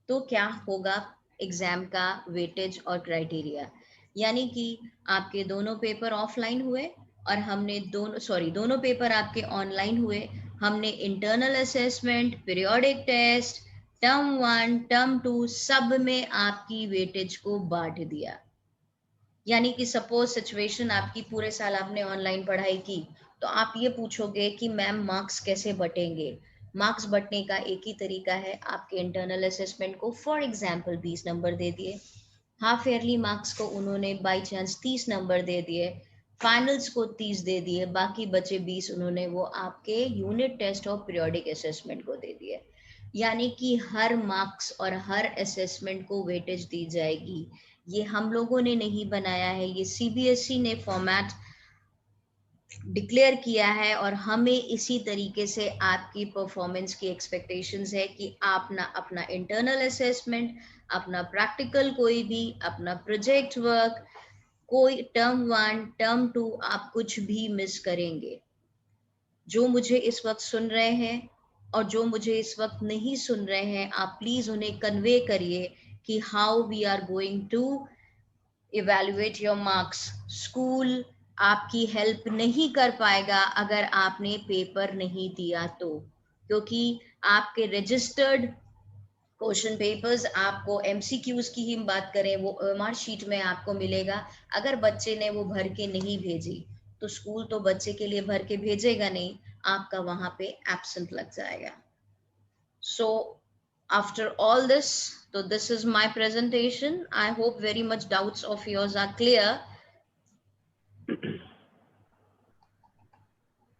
तो क्या होगा एग्जाम का वेटेज और क्राइटेरिया। यानी कि आपके दोनों पेपर ऑफलाइन हुए और हमने दोनों पेपर आपके ऑनलाइन हुए, हमने internal assessment, periodic test, term 1 term 2 सब में आपकी वेटेज को बांट दिया। यानी कि सपोज सिचुएशन आपकी पूरे साल आपने ऑनलाइन पढ़ाई की, तो आप ये पूछोगे कि मैम मार्क्स कैसे बटेंगे? मार्क्स बटने का एक ही तरीका है, आपके इंटरनल असेसमेंट को फॉर एग्जांपल 20 नंबर दे दिए, हाफ ईयरली मार्क्स को उन्होंने बाई चांस 30 नंबर दे दिए, फाइनल्स को 30 दे दिए, बाकी बचे 20 उन्होंने वो आपके यूनिट टेस्ट और पीरियोडिक असेसमेंट को दे दिए। यानी कि हर मार्क्स और हर असेसमेंट को वेटेज दी जाएगी। ये हम लोगों ने नहीं बनाया है, ये सीबीएसई ने फॉर्मेट डिक्लेयर किया है और हमें इसी तरीके से आपकी परफॉर्मेंस की एक्सपेक्टेशंस है कि आप ना अपना इंटरनल असेसमेंट, अपना प्रैक्टिकल कोई भी, अपना प्रोजेक्ट वर्क, कोई टर्म 1 टर्म 2 आप कुछ भी मिस करेंगे। जो मुझे इस वक्त सुन रहे हैं और जो मुझे इस वक्त नहीं सुन रहे हैं, आप प्लीज उन्हें कन्वे करिए कि how we are going to evaluate your marks. School आपकी हेल्प नहीं कर पाएगा अगर आपने पेपर नहीं दिया तो, क्योंकि आपके रजिस्टर्ड क्वेश्चन पेपर्स आपको एमसीक्यूज की ही बात करें वो ओएमआर शीट में आपको मिलेगा। अगर बच्चे ने वो भर के नहीं भेजी तो स्कूल तो बच्चे के लिए भर के भेजेगा नहीं, आपका वहां पे एब्सेंट लग जाएगा। So after all this, so this is my presentation. I hope very much doubts of yours are clear.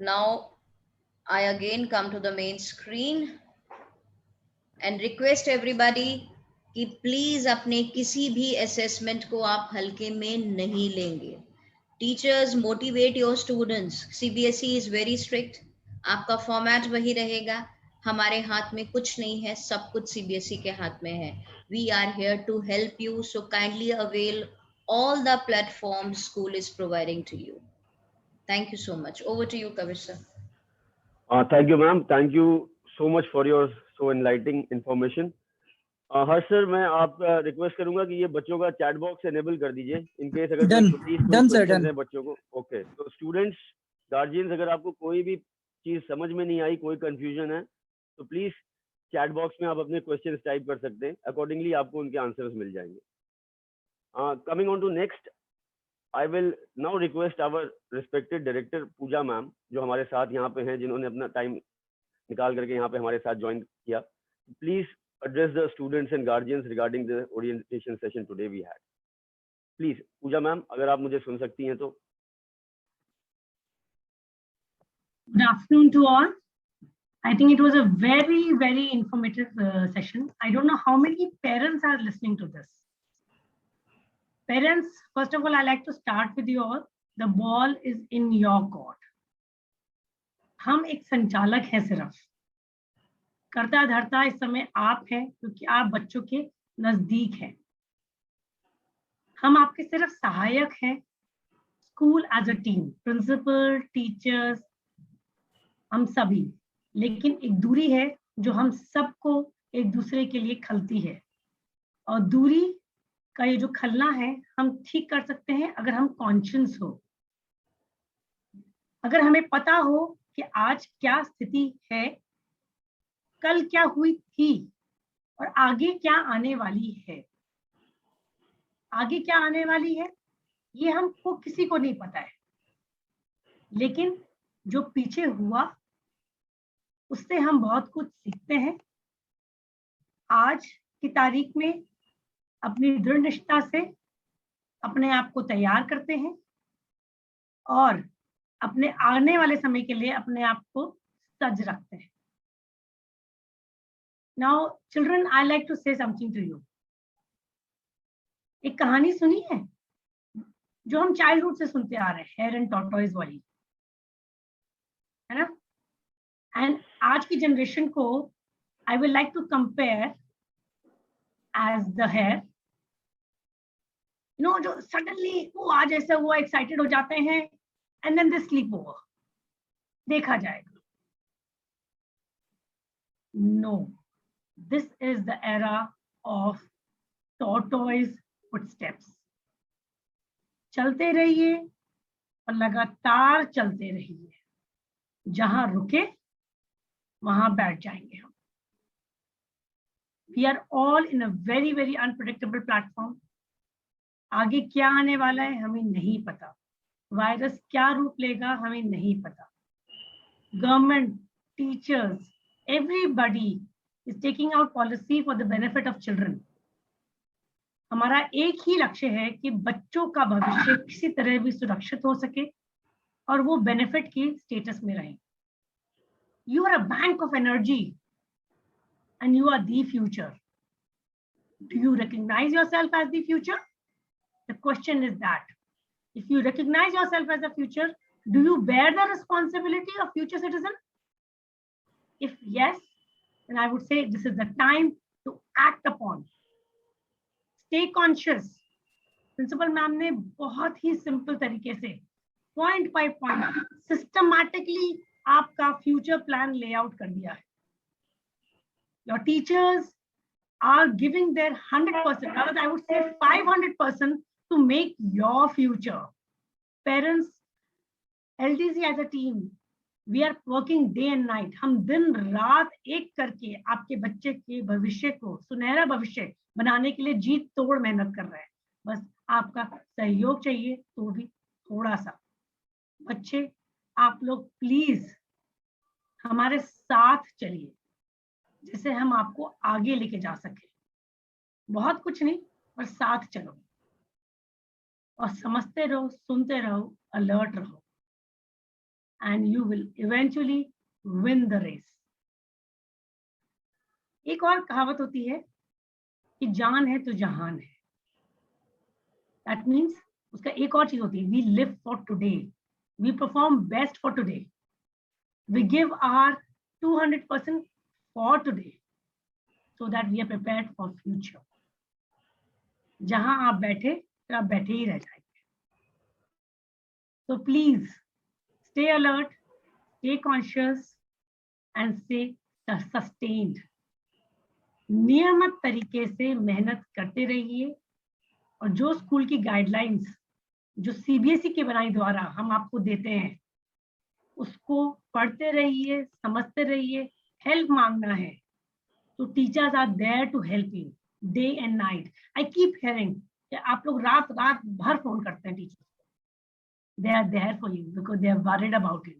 Now I again come to the main screen and request everybody कि प्लीज अपने किसी भी assessment को आप हल्के में नहीं लेंगे. Teachers motivate your students. CBSE is very strict. आपका फॉर्मेट वही रहेगा. हमारे हाथ में कुछ नहीं है, सब कुछ सीबीएसई के हाथ में है. We are here to help you, so kindly avail all the platforms school is providing to you. Thank you so much. Over to you, Kavir sir. Thank you, ma'am. Thank you so much for your so enlightening information. Harsh sir, मैं आपका request करूंगा कि ये बच्चों का chat box enable कर दीजिए in case अगर डन सर है बच्चों को. ओके, तो स्टूडेंट्स, गार्जियंस, अगर आपको कोई भी चीज समझ में नहीं आई, कोई कंफ्यूजन है, तो प्लीज चैट बॉक्स में आप अपने क्वेश्चंस टाइप कर सकते हैं. अकॉर्डिंगली आपको उनके आंसर्स मिल जाएंगे. Coming on to next, I will now request our respected director Pooja ma'am, जो हमारे साथ यहाँ पे हैं, जिन्होंने अपना टाइम निकाल करके यहाँ पे हमारे साथ ज्वाइन किया. Please address the students and guardians regarding the orientation session today we had. Please, Pooja ma'am, अगर आप मुझे सुन सकती हैं तो. Good afternoon to all. I think it was a very, very informative session. I don't know how many parents are listening to this. Parents, first of all, I like to start with you all. The ball is in your court. हम एक संचालक हैं, सिर्फ करता धरता इस समय आप हैं, क्योंकि आप बच्चों के नजदीक हैं. हम आपके सिर्फ सहायक हैं. School as a team, principal, teachers, हम सभी. लेकिन एक दूरी है जो हम सबको एक दूसरे के लिए खलती है, और दूरी का ये जो खलना है हम ठीक कर सकते हैं अगर हम कॉन्शियस हो, अगर हमें पता हो कि आज क्या स्थिति है, कल क्या हुई थी, और आगे क्या आने वाली है. आगे क्या आने वाली है ये हमको किसी को नहीं पता है, लेकिन जो पीछे हुआ उससे हम बहुत कुछ सीखते हैं. आज की तारीख में अपनी दृढ़ निष्ठा से अपने आप को तैयार करते हैं और अपने आने वाले समय के लिए अपने आप को सज रखते हैं. Now, children, I like to say something to you. एक कहानी सुनी है जो हम चाइल्डहुड से सुनते आ रहे हैं, हेयर एंड टॉर्टोइज वाली, है ना. एंड आज की जनरेशन को I will like to compare as the hare. No, जो सडनली वो आज ऐसा हुआ, एक्साइटेड हो जाते हैं, and then they sleep over, देखा जाएगा. No, this is the era of tortoise footsteps. चलते रहिए और लगातार चलते रहिए. जहां रुके वहां बैठ जाएंगे हम. We are all in a very, very unpredictable platform. आगे क्या आने वाला है हमें नहीं पता. वायरस क्या रूप लेगा हमें नहीं पता. Government, teachers, everybody is taking out policy for the benefit of children. हमारा एक ही लक्ष्य है कि बच्चों का भविष्य किसी तरह भी सुरक्षित हो सके और वो बेनिफिट की स्टेटस में रहे. You are a bank of energy and you are the future. Do you recognize yourself as the future? The question is that. If you recognize yourself as the future, do you bear the responsibility of future citizen? If yes, then I would say this is the time to act upon. Stay conscious. Principal ma'am ने बहुत ही simple तरीके से point by point systematically आपका future plan layout कर दिया है. Your teachers are giving their 100%, rather I would say 500% to make your future. Parents, LDC as a team, we are working day and night. हम दिन रात एक करके आपके बच्चे के भविष्य को सुनहरा भविष्य बनाने के लिए जी तोड़ मेहनत कर रहे हैं. बस आपका सहयोग चाहिए, तो भी थोड़ा सा. बच्चे, आप लोग प्लीज हमारे साथ चलिए, जिससे हम आपको आगे लेके जा सके. बहुत कुछ नहीं, पर साथ चलो और समझते रहो, सुनते रहो, अलर्ट रहो. and you will eventually win the race. एक और कहावत होती है कि जान है तो जहान है. That means उसका एक और चीज होती है, we live for today, we perform best for today, we give our 200% for today, so that we are prepared for future. जहां आप बैठे तो आप बैठे ही रह जाएंगे. So please stay alert, stay conscious and stay sustained. नियमित तरीके से मेहनत करते रहिए और जो स्कूल की गाइडलाइंस जो सीबीएसई की बनाई द्वारा हम आपको देते हैं उसको पढ़ते रहिए, समझते रहिए. हेल्प मांगना है तो teachers are there to help you day and night. I keep hearing कि आप लोग रात भर फोन करते हैं टीचर्स को. They are there for you because they are worried about you,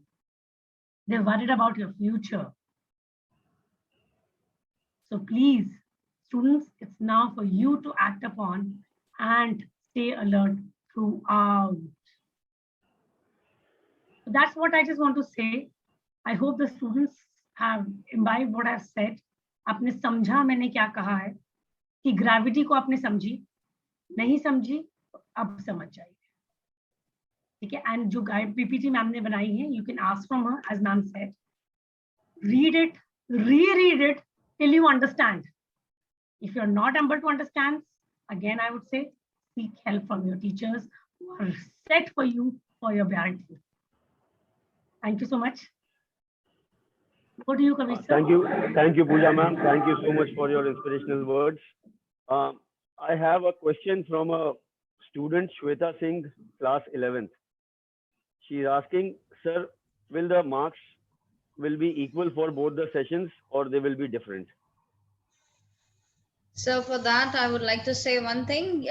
they are worried about your future. So please, students, it's now for you to act upon and stay alert throughout. So that's what I just want to say. I hope the students have imbibed what I've said. आपने समझा मैंने क्या कहा है कि gravity को आपने समझी, नहीं समझी तो अब समझ जाइए. ठीक है. एंड जो गाइड पीपीटी मैम ने बनाई है, you can ask from her, as ma'am said. Read it, reread it till you understand. If you're not able to understand, again I would say seek help from your teachers who are set for you for your guarantee. Thank you so much. What do you, Kabir sir? Thank you, Pooja ma'am. Thank you so much for your inspirational words. I have a question from a student, Shweta Singh, class 11th. She is asking, sir, will the marks will be equal for both the sessions or they will be different? So for that I would like to say one thing.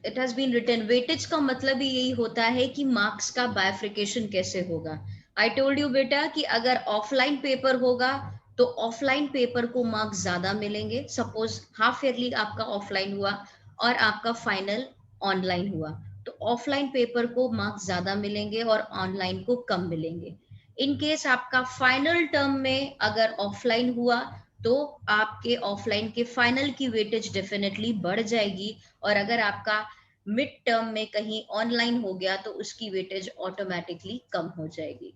It has been written, weightage का मतलब ही यही होता है कि marks का bifurcation कैसे होगा. I told you बेटा कि अगर offline paper होगा तो offline paper को marks ज्यादा मिलेंगे. Suppose half yearly आपका offline हुआ और आपका final online हुआ तो offline paper को marks ज्यादा मिलेंगे और online को कम मिलेंगे. In case आपका final term में अगर offline हुआ तो आपके ऑफलाइन के फाइनल की वेटेज डेफिनेटली बढ़ जाएगी और अगर आपका मिड टर्म में कहीं ऑनलाइन हो गया तो उसकी वेटेज ऑटोमेटिकली कम हो जाएगी.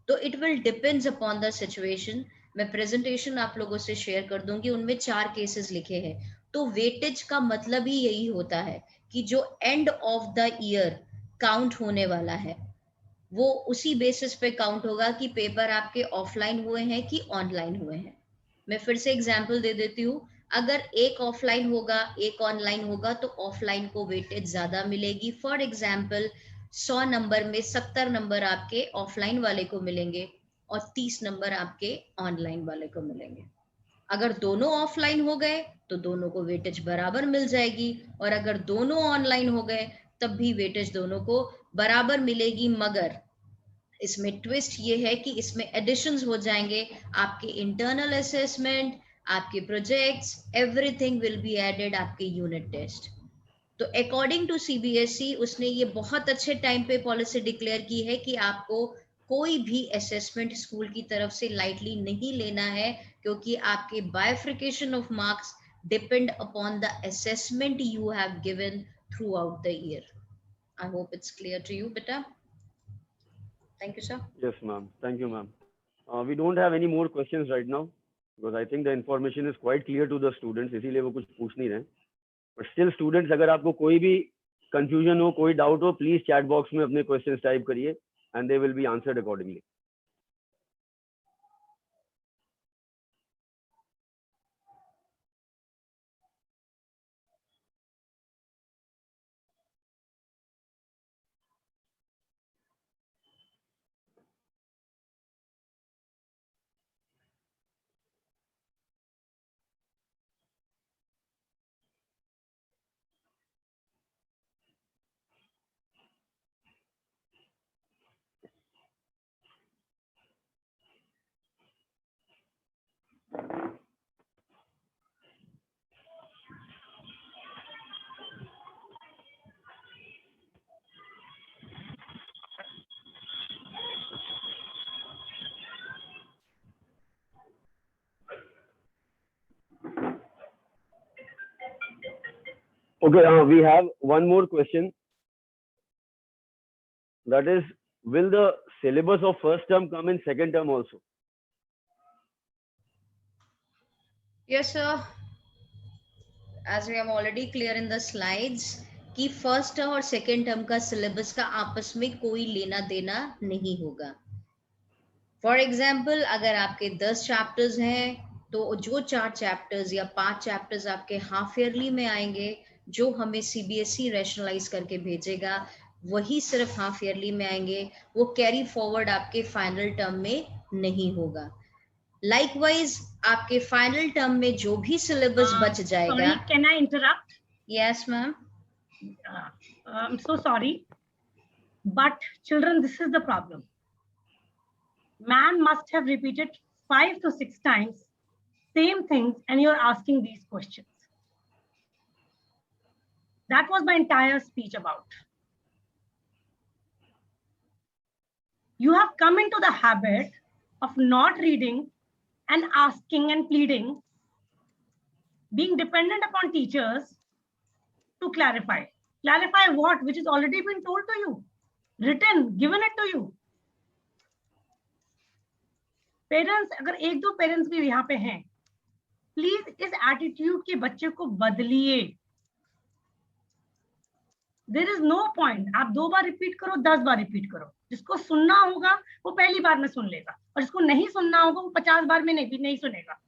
तो it will depends upon the situation. मैं प्रेजेंटेशन आप लोगों से शेयर कर दूंगी, उनमें 4 केसेस लिखे हैं. तो वेटेज का मतलब ही यही होता है कि जो and of the year count होने वाला है वो उसी बेसिस पे काउंट होगा कि पेपर आपके ऑफलाइन हुए हैं कि ऑनलाइन हुए हैं. मैं फिर से एग्जांपल दे देती हूँ. अगर एक ऑफलाइन होगा एक ऑनलाइन होगा तो ऑफलाइन को वेटेज ज्यादा मिलेगी. फॉर एग्जांपल 100 नंबर में 70 नंबर आपके ऑफलाइन वाले को मिलेंगे और 30 नंबर आपके ऑनलाइन वाले को मिलेंगे. अगर दोनों ऑफलाइन हो गए तो दोनों को वेटेज बराबर मिल जाएगी और अगर दोनों ऑनलाइन हो गए तब भी वेटेज दोनों को बराबर मिलेगी. मगर इसमें ट्विस्ट ये है कि इसमें एडिशंस हो जाएंगे. आपके इंटरनल असेसमेंट, आपके projects, everything will be added, आपके यूनिट टेस्ट. तो अकॉर्डिंग टू सीबीएसई उसने ये बहुत अच्छे टाइम पे पॉलिसी डिक्लेयर की है कि आपको कोई भी असेसमेंट स्कूल की तरफ से लाइटली नहीं लेना है क्योंकि आपके bifurcation of marks depend upon the assessment you have given throughout the year. I hope it's clear to you बेटा. Thank you, sir. Yes, ma'am. Thank you, ma'am. We don't have any more questions right now because I think the information is quite clear to the students. इसीलिए वो कुछ पूछ नहीं रहे. But still, students, अगर आपको कोई भी confusion हो, कोई doubt हो, please chat box में अपने questions type करिए and they will be answered accordingly. Okay, we have one more question. That is, will the syllabus of first term come in second term also? Yes, sir. As we have already clear in the slides कि first term और second term का syllabus का आपस में कोई लेना देना नहीं होगा. फॉर एग्जाम्पल, अगर आपके 10 चैप्टर्स हैं तो जो 4 चैप्टर्स या 5 चैप्टर्स आपके हाफ ईयरली में आएंगे, जो हमें सीबीएसई रैशनलाइज करके भेजेगा, वही सिर्फ हाफ ईयरली में आएंगे. वो कैरी फॉरवर्ड आपके फाइनल टर्म में नहीं होगा. लाइकवाइज आपके फाइनल टर्म में जो भी सिलेबस बच जाएगा. Sorry, can I interrupt? Yes, ma'am. I'm so sorry, but children, this is the problem. Man must have repeated 5 to 6 times same things, and you're asking these questions. That was my entire speech about. You have come into the habit of not reading and asking and pleading, being dependent upon teachers to clarify. Clarify what? Which has already been told to you, written, given it to you. Parents, अगर एक दो parents भी यहाँ पे हैं, please इस attitude के बच्चे को बदलिए. There is no point. आप 2 बार रिपीट करो, 10 बार रिपीट करो. जिसको सुनना होगा वो पहली बार में सुन लेगा, और जिसको नहीं सुनना होगा वो 50 बार में नहीं सुनेगा.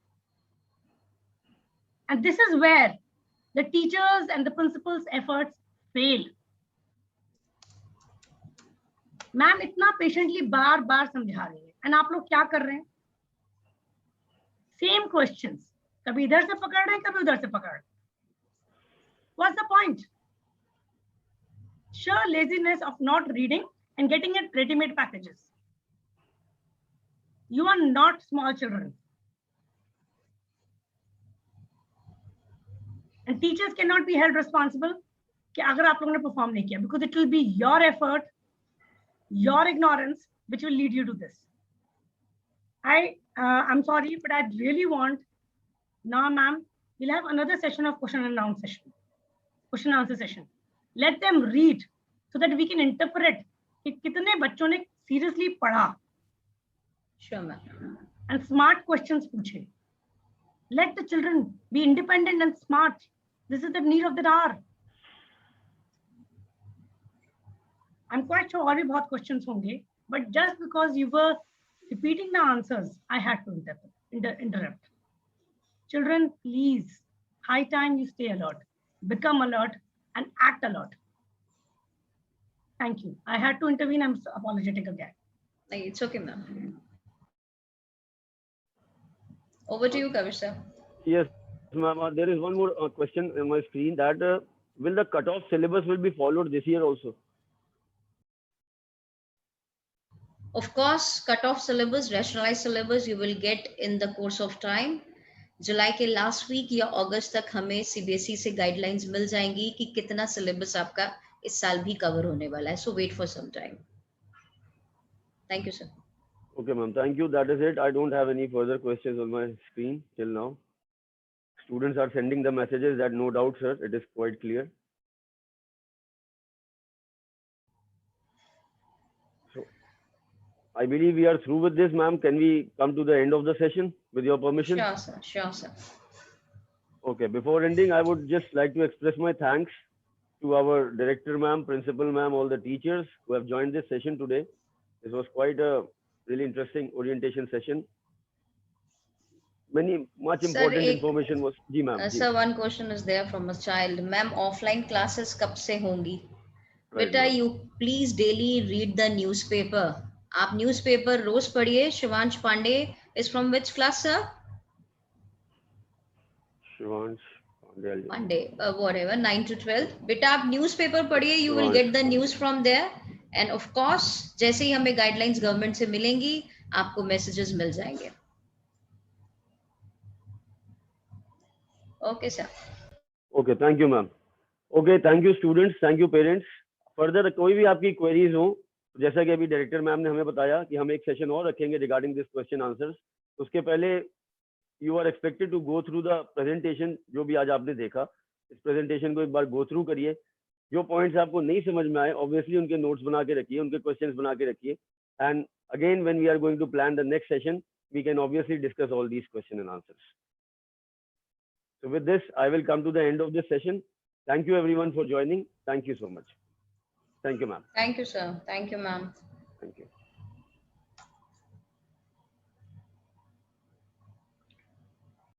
And this is where the teachers and the principals' efforts fail. Ma'am इतना पेशेंटली बार बार समझा रही है, एंड आप लोग क्या कर रहे हैं? सेम क्वेश्चंस, कभी इधर से पकड़ रहे हैं, कभी उधर से पकड़ रहे हैं. What's the point? Sheer laziness of not reading and getting it ready-made packages. You are not small children. And teachers cannot be held responsible कि अगर आप लोगों ने perform नहीं किया, because it will be your effort, your ignorance, which will lead you to this. I'm sorry, but I really want, now ma'am, we'll have another session of question and answer session. Let them read so that we can interpret कि कितने बच्चों ने seriously पढ़ा. Sure, ma'am. And smart questions पूछे. Let the children be independent and smart. This is the need of the hour. I'm quite sure और भी बहुत questions होंगे, but just because you were repeating the answers, I had to interrupt. Children, please, high time you stay alert, become alert, and act alert. Thank you. I had to intervene. I'm apologetic again. It's okay, ma'am. Over to you, Kavish sir. Yes, ma'am. There is one more question on my screen, that will the cutoff syllabus will be followed this year also? Of course, cutoff syllabus, rationalized syllabus you will get in the course of time. जुलाई के last week या अगस्त तक हमें CBSE से guidelines मिल जाएंगी कि कितना syllabus आपका इस साल भी कवर होने वाला है. So wait for some time. Thank you sir. Okay, ma'am. Thank you. That is it. I don't have any further questions on my screen till now. Students are sending the messages, that no doubt, sir. It is quite clear. So, I believe we are through with this, ma'am. Can we come to the end of the session with your permission? Sure, sir. Sure, sir. Okay. Before ending, I would just like to express my thanks to our director, ma'am, principal, ma'am, all the teachers who have joined this session today. This was quite a really interesting orientation session. Much important information was. जी ma'am. Sir, one question is there from a child. Ma'am, offline classes कब से होंगी? बेटा, you please daily read the newspaper. आप newspaper रोज पढ़िए. Shivansh Pandey is from which class, sir? Shivansh Pandey, whatever, 9 to 12. बेटा आप newspaper पढ़िए. You will get the news from there. And of course, जैसे ही हमें गाइडलाइंस गवर्नमेंट से मिलेंगी, आपको मैसेजेस मिल जाएंगे. Okay, sir. Okay, thank you, ma'am. Okay, thank you, students. Thank you, parents. Further, कोई भी आपकी queries हो, जैसा कि अभी डायरेक्टर मैम ने हमें बताया कि हम एक सेशन और रखेंगे रिगार्डिंग दिस क्वेश्चन आंसर्स. उसके पहले you are expected to go through the presentation जो भी आज आपने देखा. इस प्रेजेंटेशन को एक बार गो थ्रू करिए। जो पॉइंट्स आपको नहीं समझ में आए ऑब्वियसली उनके नोट्स बना के रखिए, उनके क्वेश्चंस बना के रखिए, and again when we are going to plan the next session we can obviously discuss all these question and answers. So with this, I will come to the end of this session. Thank you everyone for joining. Thank you so much. Thank you, ma'am. Thank you, sir. Thank you, ma'am. Thank you.